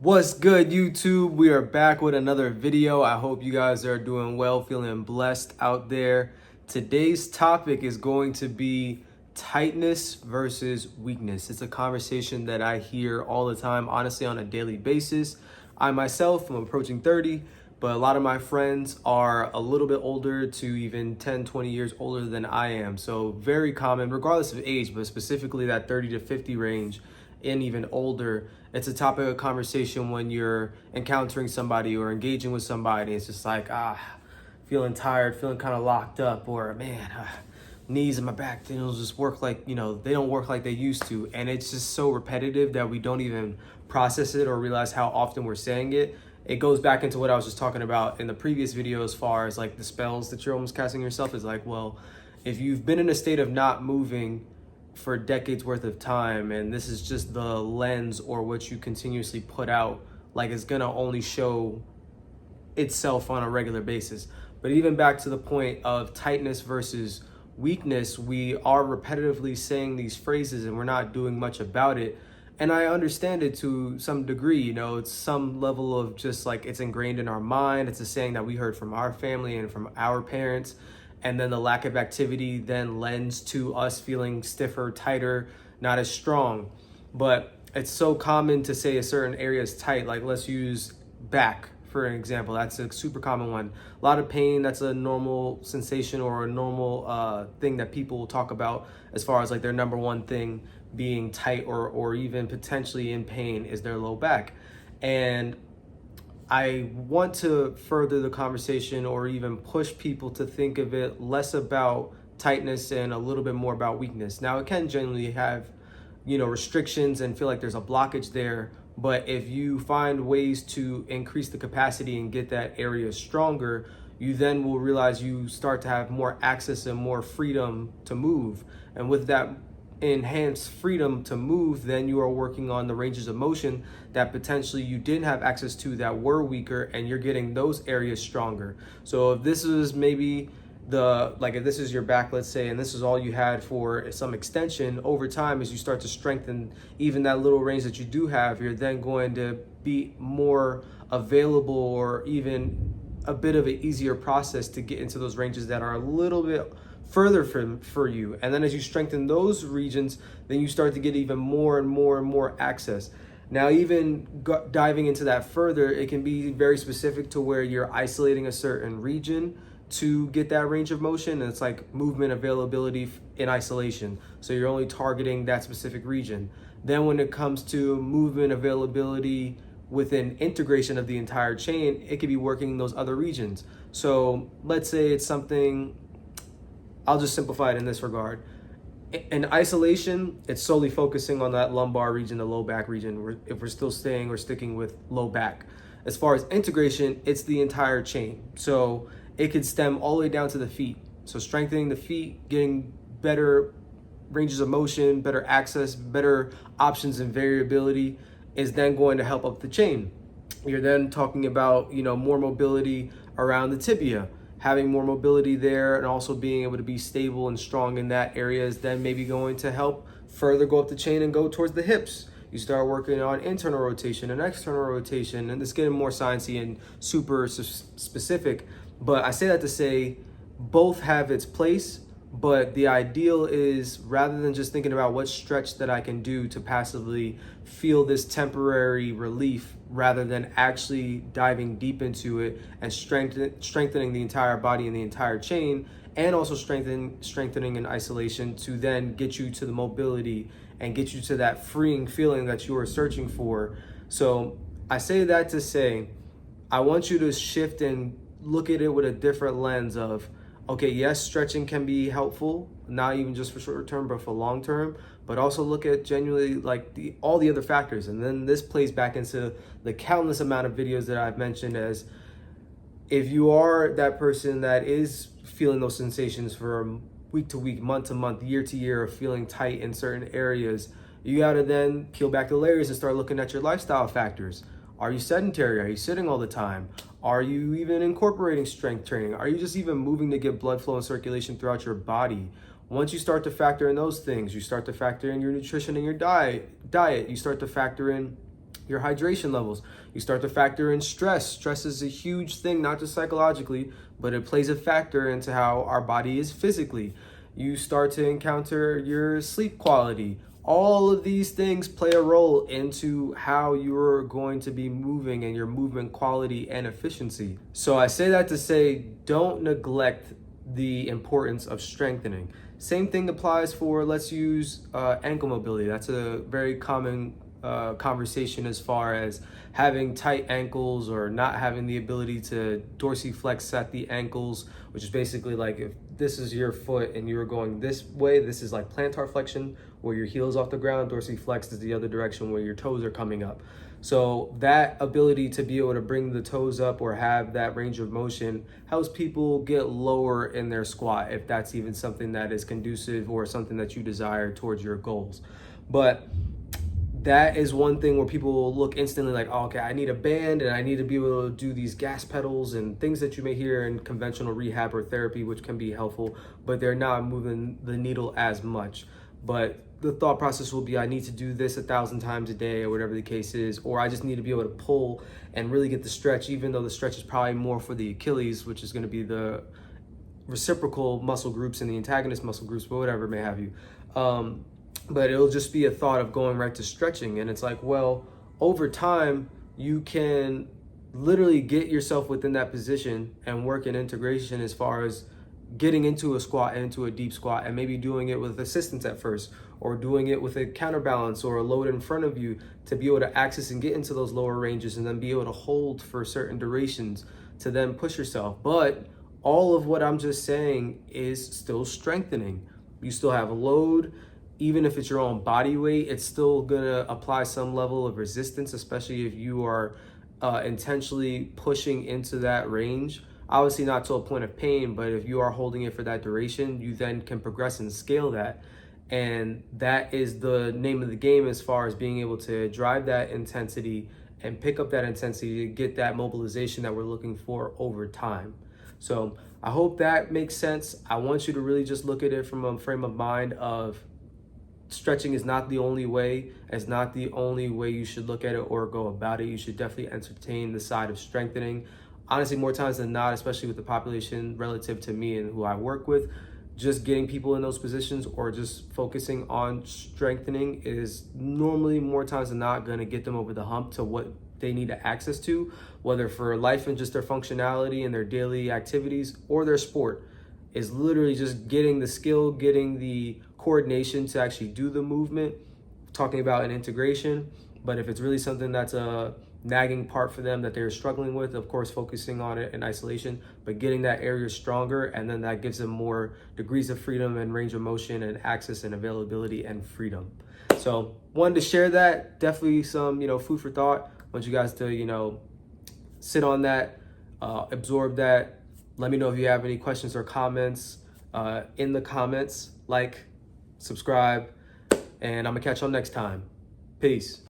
What's good, YouTube? We are back with another video. I hope you guys are doing well, feeling blessed out there. Today's topic is going to be tightness versus weakness. It's a conversation that I hear all the time, honestly, on a daily basis. I myself am approaching 30, but a lot of my friends are a little bit older to even 10, 20 years older than I am. So very common, regardless of age, but specifically that 30 to 50 range and even older. It's a topic of conversation when you're encountering somebody or engaging with somebody. It's just like, feeling tired, feeling kind of locked up, or man, knees and my back, they don't just work like, they don't work like they used to. And it's just so repetitive that we don't even process it or realize how often we're saying it. It goes back into what I was just talking about in the previous video as far as like the spells that you're almost casting yourself. Is like, well, if you've been in a state of not moving for decades worth of time, and this is just the lens or what you continuously put out, like it's gonna only show itself on a regular basis. But even back to the point of tightness versus weakness, we are repetitively saying these phrases and we're not doing much about it. And I understand it to some degree, it's some level of just like it's ingrained in our mind. It's a saying that we heard from our family and from our parents. And then the lack of activity then lends to us feeling stiffer, tighter, not as strong. But it's so common to say a certain area is tight. Like let's use back for an example. That's a super common one. A lot of pain, that's a normal sensation or a normal thing that people will talk about as far as like their number one thing being tight or even potentially in pain is their low back. And I want to further the conversation or even push people to think of it less about tightness and a little bit more about weakness. Now, it can generally have, restrictions and feel like there's a blockage there. But if you find ways to increase the capacity and get that area stronger, you then will realize you start to have more access and more freedom to move. And with that enhanced freedom to move, then you are working on the ranges of motion that potentially you didn't have access to that were weaker, and you're getting those areas stronger. So if this is maybe if this is your back, let's say, and this is all you had for some extension, over time as you start to strengthen even that little range that you do have, you're then going to be more available or even a bit of an easier process to get into those ranges that are a little bit further for you. And then as you strengthen those regions, then you start to get even more and more and more access. Now, even diving into that further, it can be very specific to where you're isolating a certain region to get that range of motion. And it's like movement availability in isolation. So you're only targeting that specific region. Then when it comes to movement availability within integration of the entire chain, it could be working those other regions. So let's say it's something, I'll just simplify it in this regard. In isolation, it's solely focusing on that lumbar region, the low back region, if we're still staying or sticking with low back. As far as integration, it's the entire chain. So it could stem all the way down to the feet. So strengthening the feet, getting better ranges of motion, better access, better options and variability is then going to help up the chain. You're then talking about, more mobility around the tibia. Having more mobility there and also being able to be stable and strong in that area is then maybe going to help further go up the chain and go towards the hips. You start working on internal rotation and external rotation, and it's getting more sciencey and super specific. But I say that to say both have its place, but the ideal is rather than just thinking about what stretch that I can do to passively feel this temporary relief, rather than actually diving deep into it and strengthening the entire body and the entire chain, and also strengthening in isolation to then get you to the mobility and get you to that freeing feeling that you are searching for. So I say that to say, I want you to shift and look at it with a different lens of, okay, yes, stretching can be helpful, not even just for short term, but for long term, but also look at genuinely like all the other factors. And then this plays back into the countless amount of videos that I've mentioned as if you are that person that is feeling those sensations from week to week, month to month, year to year of feeling tight in certain areas, you gotta then peel back the layers and start looking at your lifestyle factors. Are you sedentary? Are you sitting all the time? Are you even incorporating strength training? Are you just even moving to get blood flow and circulation throughout your body? Once you start to factor in those things, you start to factor in your nutrition and your diet, you start to factor in your hydration levels. You start to factor in stress. Stress is a huge thing, not just psychologically, but it plays a factor into how our body is physically. You start to encounter your sleep quality. All of these things play a role into how you're going to be moving and your movement quality and efficiency. So I say that to say, don't neglect the importance of strengthening. Same thing applies for, let's use ankle mobility. That's a very common conversation as far as having tight ankles or not having the ability to dorsiflex at the ankles, which is basically like if this is your foot and you're going this way, this is like plantar flexion where your heel is off the ground, dorsiflex is the other direction where your toes are coming up. So that ability to be able to bring the toes up or have that range of motion helps people get lower in their squat, if that's even something that is conducive or something that you desire towards your goals. But that is one thing where people will look instantly like, oh, okay, I need a band and I need to be able to do these gas pedals and things that you may hear in conventional rehab or therapy, which can be helpful, but they're not moving the needle as much. But the thought process will be, I need to do this 1,000 times a day or whatever the case is, or I just need to be able to pull and really get the stretch, even though the stretch is probably more for the Achilles, which is going to be the reciprocal muscle groups and the antagonist muscle groups, but whatever may have you. But it'll just be a thought of going right to stretching. And it's like, well, over time, you can literally get yourself within that position and work in integration as far as getting into a squat and into a deep squat, and maybe doing it with assistance at first, or doing it with a counterbalance or a load in front of you to be able to access and get into those lower ranges and then be able to hold for certain durations to then push yourself. But all of what I'm just saying is still strengthening. You still have a load. Even if it's your own body weight, it's still gonna apply some level of resistance, especially if you are intentionally pushing into that range. Obviously not to a point of pain, but if you are holding it for that duration, you then can progress and scale that. And that is the name of the game as far as being able to drive that intensity and pick up that intensity to get that mobilization that we're looking for over time. So I hope that makes sense. I want you to really just look at it from a frame of mind of stretching is not the only way. It's not the only way you should look at it or go about it. You should definitely entertain the side of strengthening. Honestly, more times than not, especially with the population relative to me and who I work with, just getting people in those positions or just focusing on strengthening is normally more times than not going to get them over the hump to what they need access to, whether for life and just their functionality and their daily activities or their sport. Is literally just getting the skill, getting the coordination to actually do the movement, talking about an integration. But if it's really something that's a nagging part for them that they're struggling with, of course, focusing on it in isolation, but getting that area stronger, and then that gives them more degrees of freedom and range of motion and access and availability and freedom. So wanted to share that. Definitely some, food for thought. I want you guys to, sit on that, absorb that. Let me know if you have any questions or comments in the comments. Like, subscribe, and I'm gonna catch y'all next time. Peace.